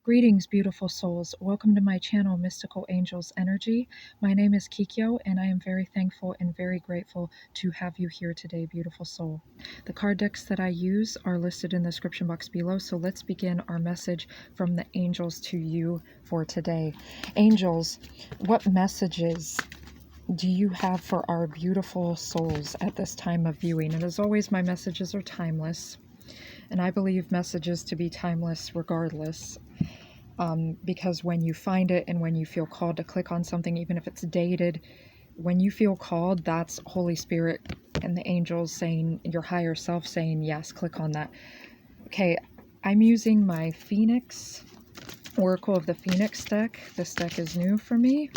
Greetings, beautiful souls. Welcome to my channel, Mystical Angels Energy. My name is Kikyo, and I am very thankful and very grateful to have you here today, beautiful soul. The card decks that I use are listed in the description box below, so let's begin our message from the angels to you for today. Angels, what messages do you have for our beautiful souls at this time of viewing? And as always, my messages are timeless, and I believe messages to be timeless regardless. Because when you find it and when you feel called to click on something, even if it's dated, when you feel called, that's Holy Spirit and the angels saying, your higher self saying, yes, click on that. Okay, I'm using my Phoenix, Oracle of the Phoenix deck. This deck is new for me.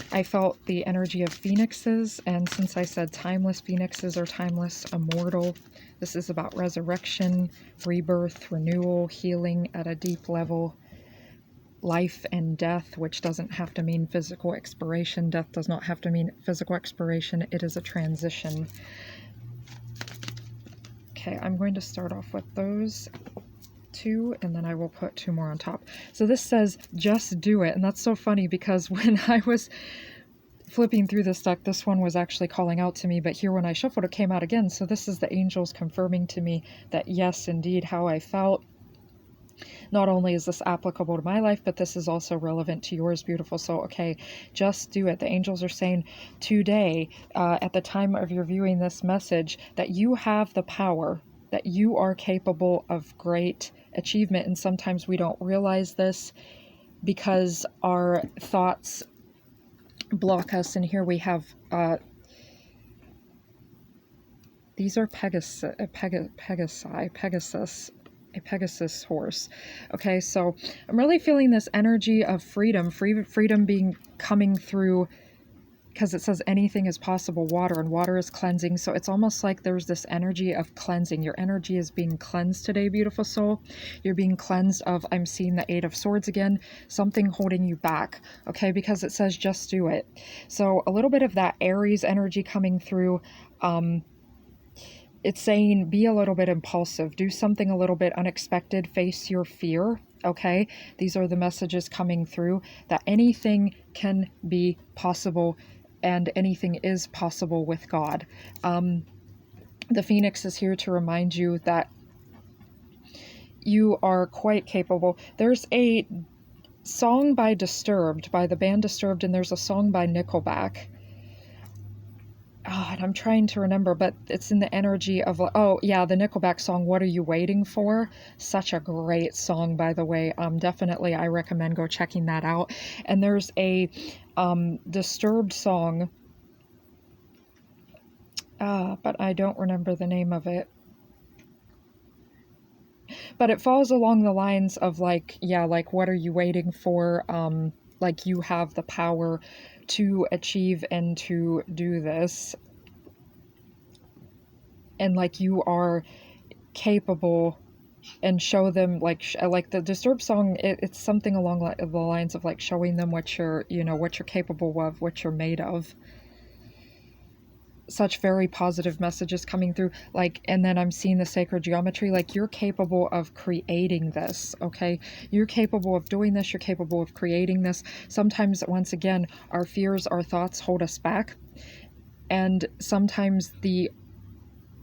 I felt the energy of phoenixes, and since I said timeless, phoenixes are timeless, immortal. This is about resurrection, rebirth, renewal, healing at a deep level, life and death, which doesn't have to mean physical expiration. Death does not have to mean physical expiration. It is a transition. Okay, I'm going to start off with those two, and then I will put two more on top. So this says, just do it. And that's so funny because when I was flipping through this deck, this one was actually calling out to me, but here when I shuffled, it came out again. So this is the angels confirming to me that yes, indeed, how I felt. Not only is this applicable to my life, but this is also relevant to yours, beautiful soul. Okay, just do it. The angels are saying today, at the time of your viewing this message, that you have the power, that you are capable of great achievement. And sometimes we don't realize this because our thoughts block us. And here we have these are Pegasus, a Pegasus horse. Okay, so I'm really feeling this energy of freedom, freedom being coming through, because it says anything is possible, water, and water is cleansing. So it's almost like there's this energy of cleansing. Your energy is being cleansed today, beautiful soul. You're being cleansed of, I'm seeing the Eight of Swords again, something holding you back, okay, because it says just do it. So a little bit of that Aries energy coming through. It's saying be a little bit impulsive, do something a little bit unexpected, face your fear. Okay, these are the messages coming through, that anything can be possible and anything is possible with God. The Phoenix is here to remind you that you are quite capable. There's a song by Disturbed, by the band Disturbed, and there's a song by Nickelback. Oh, and I'm trying to remember, but it's in the energy of, oh yeah, the Nickelback song, What Are You Waiting For? Such a great song, by the way. Definitely, I recommend go checking that out. And there's a Disturbed song, but I don't remember the name of it. But it falls along the lines of like, yeah, like, what are you waiting for? Like, you have the power to achieve and to do this. And like, you are capable, and show them, like the Disturbed song, it's something along the lines of like showing them what you're, what you're capable of, what you're made of. Such very positive messages coming through, like, and then I'm seeing the sacred geometry, like you're capable of creating this. Okay, you're capable of doing this, you're capable of creating this. Sometimes, once again, our fears, our thoughts hold us back, and sometimes the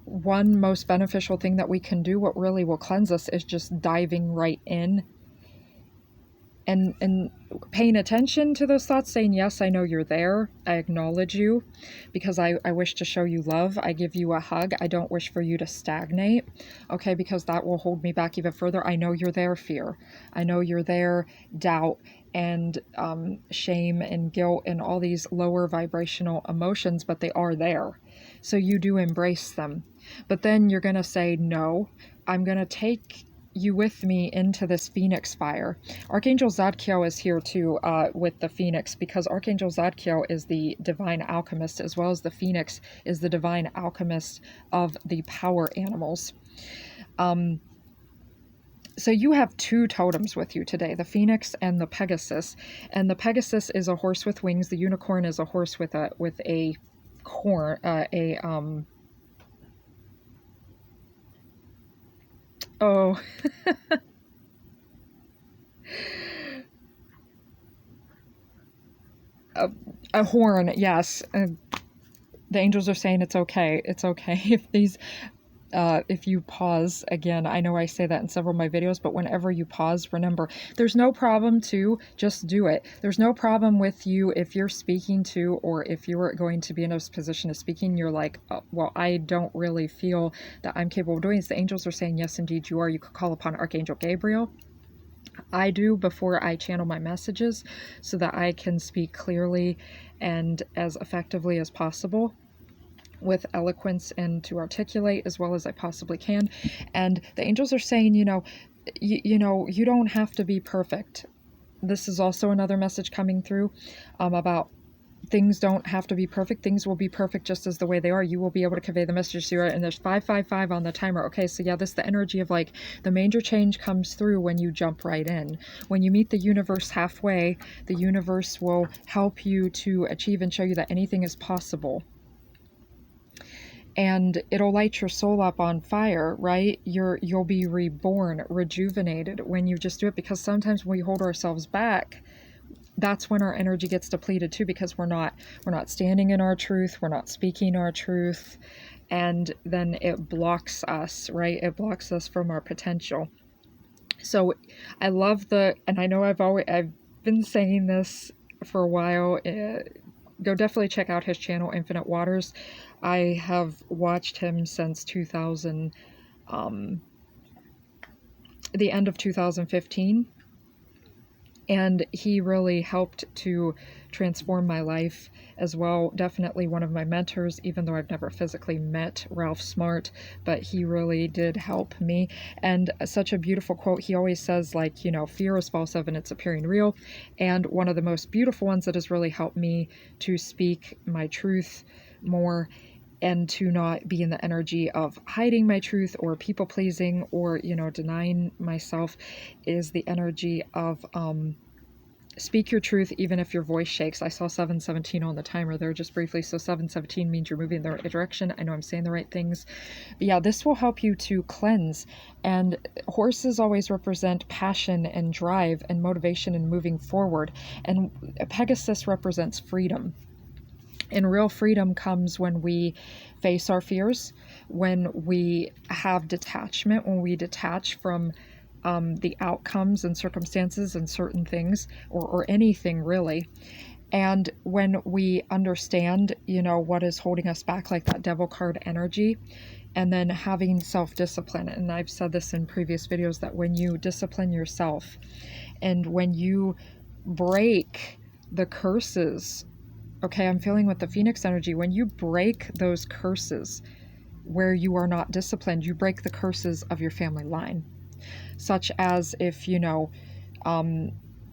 one most beneficial thing that we can do, what really will cleanse us, is just diving right in and paying attention to those thoughts, saying, yes, I know you're there. I acknowledge you because I wish to show you love. I give you a hug. I don't wish for you to stagnate, okay, because that will hold me back even further. I know you're there, fear. I know you're there, doubt, and shame and guilt and all these lower vibrational emotions, but they are there. So you do embrace them. But then you're going to say, no, I'm going to take you with me into this phoenix fire. Archangel Zadkiel is here too, with the phoenix, because Archangel Zadkiel is the divine alchemist, as well as the phoenix is the divine alchemist of the power animals. So you have two totems with you today, the Phoenix and the Pegasus. And the Pegasus is a horse with wings. The unicorn is a horse with a corn, oh, A horn, yes. The angels are saying it's okay. It's okay if you pause. Again, I know I say that in several of my videos, but whenever you pause, remember, there's no problem to just do it. There's no problem with you if you're speaking to, or if you're going to be in a position of speaking, you're like, oh, well, I don't really feel that I'm capable of doing this. The angels are saying, yes, indeed you are. You could call upon Archangel Gabriel. I do before I channel my messages so that I can speak clearly and as effectively as possible, with eloquence and to articulate as well as I possibly can. And the angels are saying, you don't have to be perfect. This is also another message coming through about things don't have to be perfect. Things will be perfect just as the way they are. You will be able to convey the message to you. And there's 555 on the timer. Okay, so yeah, this is the energy of like the major change comes through when you jump right in. When you meet the universe halfway, the universe will help you to achieve and show you that anything is possible. And it'll light your soul up on fire, right? You'll be reborn, rejuvenated when you just do it, because sometimes when we hold ourselves back, that's when our energy gets depleted too, because we're not standing in our truth, we're not speaking our truth, and then it blocks us, right? It blocks us from our potential. So I love and I know I've been saying this for a while. Go definitely check out his channel, Infinite Waters. I have watched him since the end of 2015, and he really helped to transform my life as well. Definitely one of my mentors, even though I've never physically met Ralph Smart, but he really did help me. And such a beautiful quote. He always says, like, fear is false evidence appearing real. And one of the most beautiful ones that has really helped me to speak my truth more and to not be in the energy of hiding my truth or people pleasing or, denying myself, is the energy of speak your truth even if your voice shakes. I saw 717 on the timer there just briefly. So 717 means you're moving in the right direction. I know I'm saying the right things. But yeah, this will help you to cleanse. And horses always represent passion and drive and motivation and moving forward. And Pegasus represents freedom. And real freedom comes when we face our fears, when we have detachment, when we detach from the outcomes and circumstances and certain things, or anything really. And when we understand, what is holding us back, like that devil card energy, and then having self-discipline. And I've said this in previous videos, that when you discipline yourself and when you break the curses, okay, I'm feeling with the Phoenix energy, when you break those curses where you are not disciplined, you break the curses of your family line. Such as if,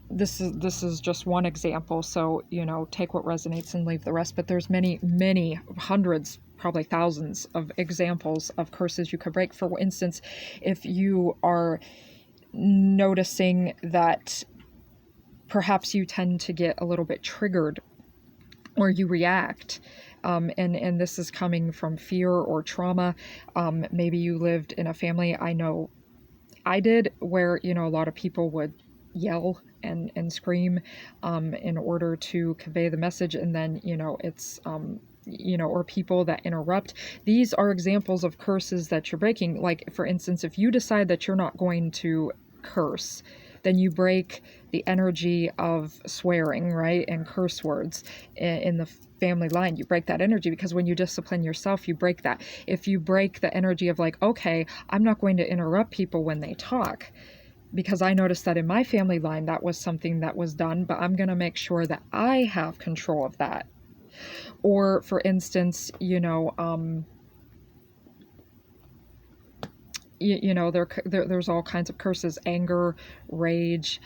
this is just one example, so, take what resonates and leave the rest, but there's many hundreds, probably thousands of examples of curses you could break. For instance, if you are noticing that perhaps you tend to get a little bit triggered or you react, and this is coming from fear or trauma. Maybe you lived in a family, I know I did, where, a lot of people would yell and scream in order to convey the message. And then, it's, or people that interrupt. These are examples of curses that you're breaking. Like, for instance, if you decide that you're not going to curse, then you break the energy of swearing, right? And curse words in the family line. You break that energy, because when you discipline yourself, you break that. If you break the energy of like, okay, I'm not going to interrupt people when they talk, because I noticed that in my family line, that was something that was done, but I'm going to make sure that I have control of that. Or for instance, there's all kinds of curses, anger, rage,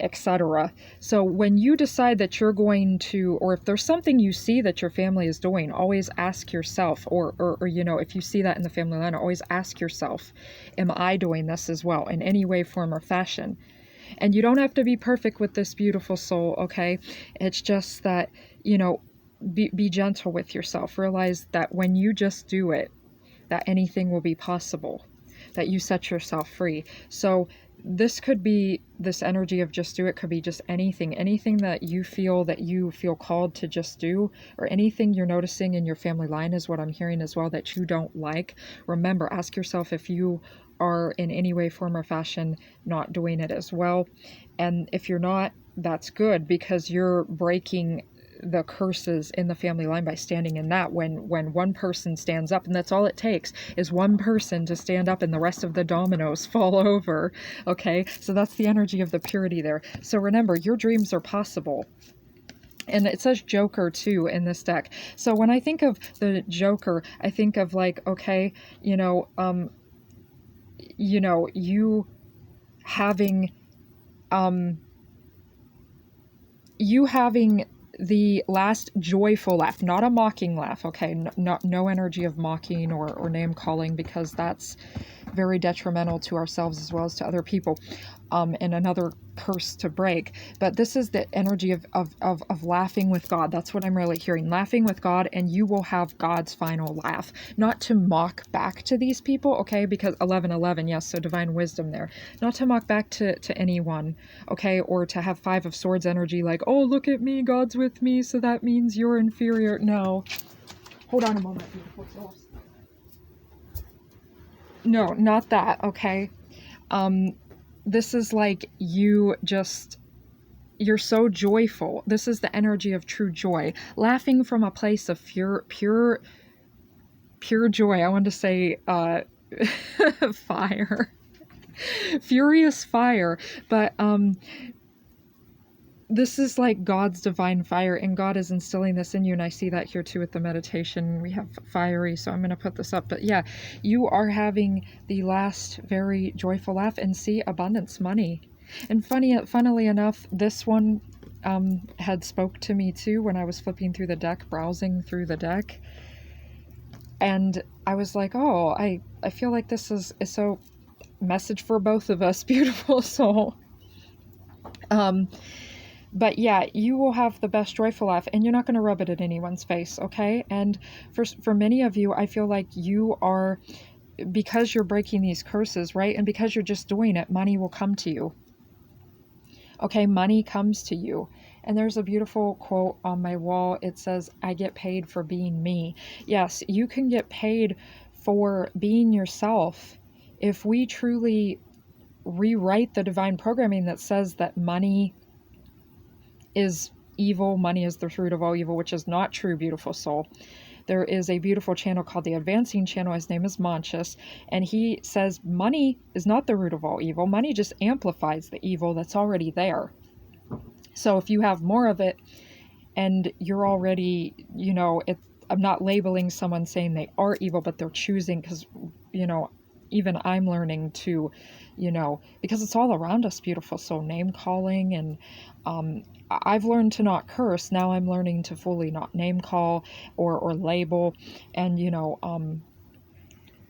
etc. So when you decide that you're going to, or if there's something you see that your family is doing, always ask yourself, or if you see that in the family line, always ask yourself, am I doing this as well in any way, form, or fashion? And you don't have to be perfect with this, beautiful soul, okay? It's just that, be gentle with yourself. Realize that when you just do it, that anything will be possible, that you set yourself free. So this could be, this energy of just do it could be just anything that you feel called to just do, or anything you're noticing in your family line is what I'm hearing as well that you don't like. Remember, ask yourself if you are in any way, form, or fashion not doing it as well. And if you're not, that's good, because you're breaking the curses in the family line by standing in that. When one person stands up, and that's all it takes is one person to stand up and the rest of the dominoes fall over. Okay, so that's the energy of the purity there. So remember, your dreams are possible. And it says Joker too in this deck. So when I think of the Joker, I think of like, okay, you having you having the last joyful laugh, not a mocking laugh, okay? No energy of mocking or name calling, because that's very detrimental to ourselves as well as to other people, and another curse to break. But this is the energy of laughing with God. That's what I'm really hearing. Laughing with God, and you will have God's final laugh. Not to mock back to these people, okay? Because 11:11, yes, so divine wisdom there. Not to mock back to anyone, okay? Or to have Five of Swords energy, like, oh, look at me, God's with me, so that means you're inferior. No. Hold on a moment, beautiful souls. No, not that, okay? This is like you're so joyful. This is the energy of true joy. Laughing from a place of pure joy. I want to say fire. Furious fire. But this is like God's divine fire, and God is instilling this in you, and I see that here too with the meditation. We have fiery, so I'm going to put this up. But yeah, you are having the last very joyful laugh, and see abundance, money. And funnily enough, this one had spoke to me too when I was flipping through the deck, browsing through the deck, and I was like, oh, I feel like this is so message for both of us, beautiful soul. But yeah, you will have the best joyful laugh, and you're not going to rub it in anyone's face, okay? And for many of you, I feel like you are, because you're breaking these curses, right? And because you're just doing it, money will come to you. Okay, money comes to you. And there's a beautiful quote on my wall. It says, I get paid for being me. Yes, you can get paid for being yourself if we truly rewrite the divine programming that says that money is evil, money is the root of all evil, which is not true, beautiful soul. There is a beautiful channel called the Advancing Channel. His name is Manchus, and he says money is not the root of all evil. Money just amplifies the evil that's already there. So if you have more of it, and you're already, I'm not labeling someone saying they are evil, but they're choosing, because, even I'm learning to, because it's all around us, beautiful soul, name calling, and I've learned to not curse. Now I'm learning to fully not name call or label, and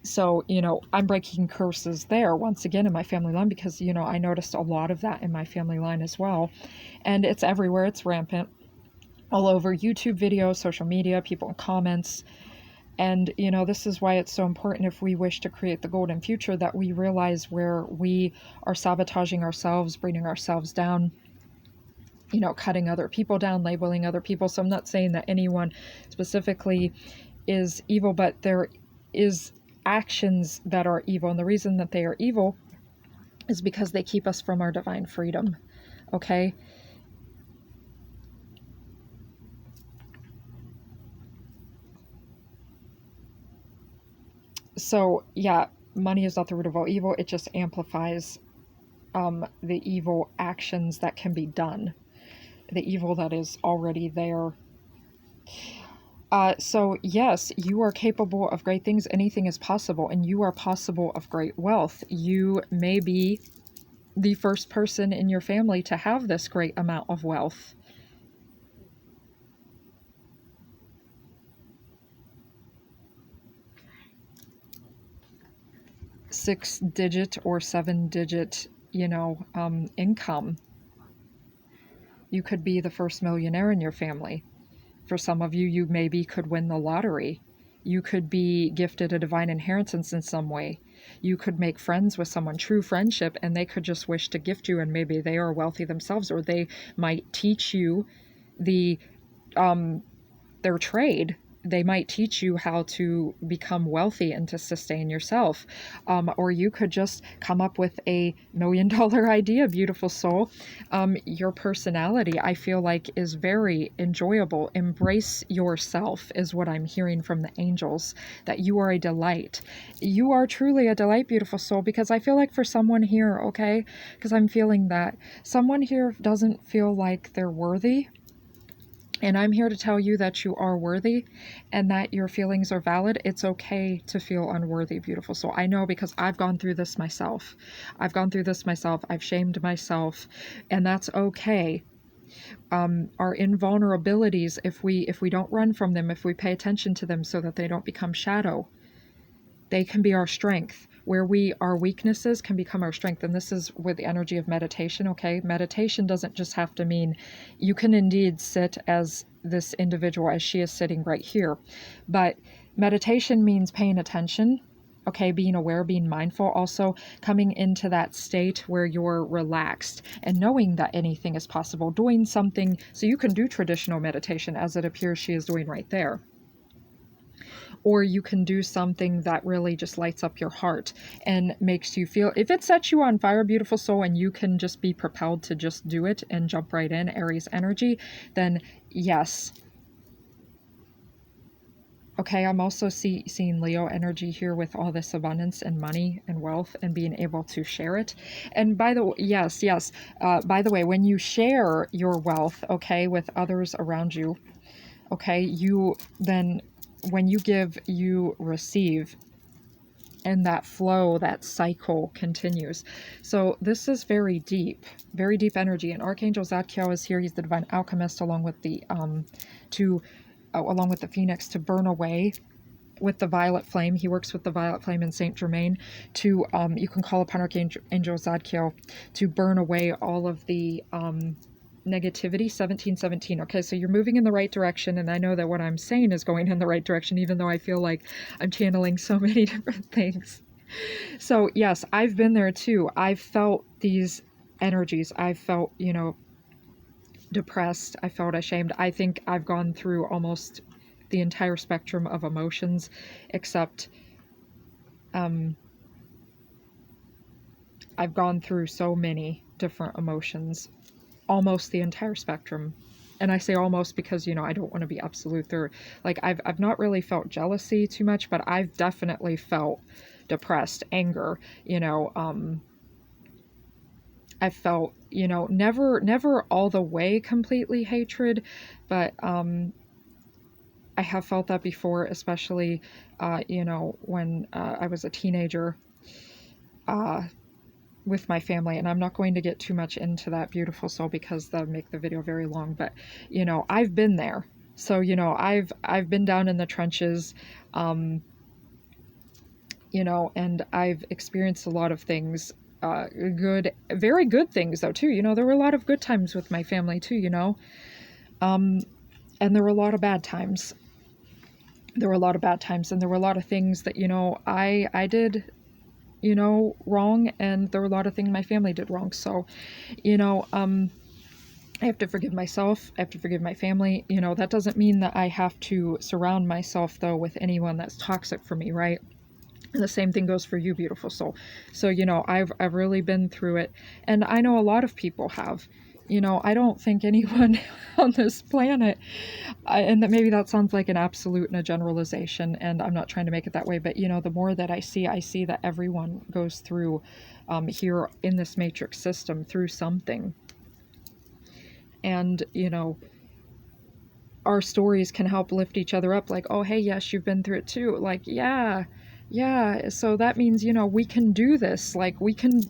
so I'm breaking curses there once again in my family line, because I noticed a lot of that in my family line as well, and it's everywhere. It's rampant all over YouTube videos, social media, people in comments. And, this is why it's so important, if we wish to create the golden future, that we realize where we are sabotaging ourselves, bringing ourselves down, cutting other people down, labeling other people. So I'm not saying that anyone specifically is evil, but there is actions that are evil. And the reason that they are evil is because they keep us from our divine freedom. Okay? So yeah, money is not the root of all evil. It just amplifies the evil actions that can be done, the evil that is already there. So yes, you are capable of great things. Anything is possible, and you are possible of great wealth. You may be the first person in your family to have this great amount of wealth. Six-digit or seven-digit, income. You could be the first millionaire in your family. For some of you, you maybe could win the lottery. You could be gifted a divine inheritance in some way. You could make friends with someone, true friendship, and they could just wish to gift you, and maybe they are wealthy themselves, or they might teach you the their trade. They might teach you how to become wealthy and to sustain yourself. Or you could just come up with $1 million idea, beautiful soul. Your personality, I feel like, is very enjoyable. Embrace yourself is what I'm hearing from the angels, that you are a delight. You are truly a delight, beautiful soul, because I feel like for someone here, okay, because I'm feeling that someone here doesn't feel like they're worthy. And I'm here to tell you that you are worthy and that your feelings are valid. It's okay to feel unworthy, beautiful soul. I know, because I've gone through this myself. I've shamed myself, and that's okay. Our invulnerabilities, if we don't run from them, if we pay attention to them so that they don't become shadow, they can be our strength. Where our weaknesses can become our strength. And this is with the energy of meditation, okay? Meditation doesn't just have to mean you can indeed sit as this individual, as she is sitting right here. But meditation means paying attention, okay? Being aware, being mindful, also coming into that state where you're relaxed and knowing that anything is possible, doing something. So you can do traditional meditation, as it appears she is doing right there. Or you can do something that really just lights up your heart and makes you feel, if it sets you on fire, beautiful soul, and you can just be propelled to just do it and jump right in, Aries energy, then yes. Okay, I'm also seeing Leo energy here with all this abundance and money and wealth and being able to share it. And by the way, yes. By the way, when you share your wealth, okay, with others around you, okay, you then, when you give, you receive, and that flow, that cycle continues. So this is very deep energy. And Archangel Zadkiel is here. He's the divine alchemist, along with the along with the phoenix, to burn away with the violet flame. He works with the violet flame in Saint Germain to you can call upon Archangel Zadkiel to burn away all of the negativity. 1717. Okay, so you're moving in the right direction, and I know that what I'm saying is going in the right direction, even though I feel like I'm channeling so many different things. So yes, I've been there too. I've felt these energies. I've felt, depressed. I felt ashamed. I think I've gone through almost the entire spectrum of emotions, except I've gone through so many different emotions, almost the entire spectrum. And I say almost because, I don't want to be absolute. There, like, I've not really felt jealousy too much, but I've definitely felt depressed, anger, I felt, never all the way completely hatred, but I have felt that before, especially, when I was a teenager, with my family. And I'm not going to get too much into that, beautiful soul, because that'll make the video very long. But I've been there. So I've been down in the trenches, and I've experienced a lot of things, very good things though too. There were a lot of good times with my family too, and there were a lot of bad times. And there were a lot of things that I did wrong, and there were a lot of things my family did wrong. So I have to forgive myself. I have to forgive my family. That doesn't mean that I have to surround myself though with anyone that's toxic for me, right? And the same thing goes for you, beautiful soul. So I've really been through it, and I know a lot of people have. I don't think anyone on this planet, and that maybe that sounds like an absolute and a generalization, and I'm not trying to make it that way, but the more that I see that everyone goes through here in this matrix system through something. And our stories can help lift each other up, like, oh hey, yes, you've been through it too, like, yeah, so that means we can do this, like we can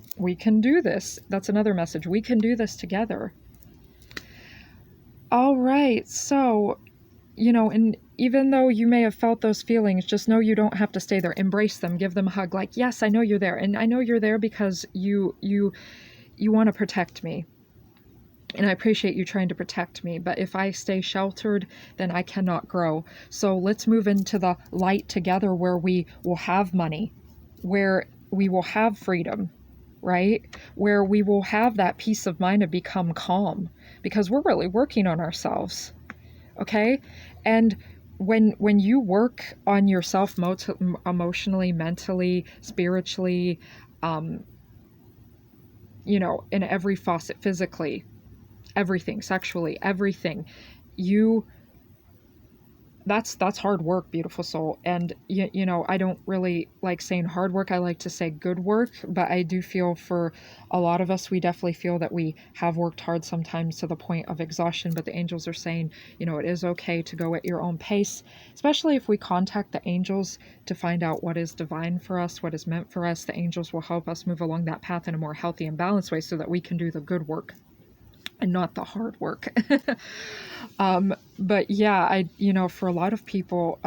do this. That's another message. We can do this together. All right, so and even though you may have felt those feelings, just know you don't have to stay there. Embrace them, give them a hug, like, yes, I know you're there, and I know you're there because you want to protect me. And I appreciate you trying to protect me, but if I stay sheltered, then I cannot grow. So let's move into the light together, where we will have money, where we will have freedom, right? Where we will have that peace of mind to become calm, because we're really working on ourselves, okay? And when you work on yourself emotionally, mentally, spiritually, um, in every faucet, physically, everything, sexually, everything, you that's hard work, beautiful soul. And I don't really like saying hard work, I like to say good work, but I do feel for a lot of us, we definitely feel that we have worked hard sometimes to the point of exhaustion, but the angels are saying, it is okay to go at your own pace, especially if we contact the angels to find out what is divine for us, what is meant for us. The angels will help us move along that path in a more healthy and balanced way, so that we can do the good work and not the hard work. But yeah, for a lot of people,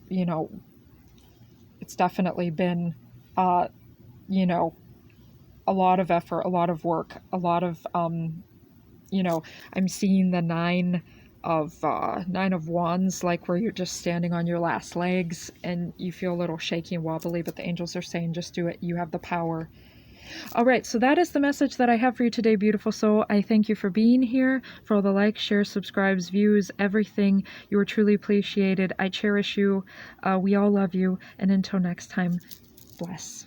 you know, it's definitely been, uh, you know, a lot of effort, a lot of work, a lot of, I'm seeing the nine of wands, like where you're just standing on your last legs and you feel a little shaky and wobbly, but the angels are saying, just do it. You have the power. All right, so that is the message that I have for you today, beautiful soul. I thank you for being here, for all the likes, shares, subscribes, views, everything. You are truly appreciated. I cherish you. We all love you. And until next time, bless.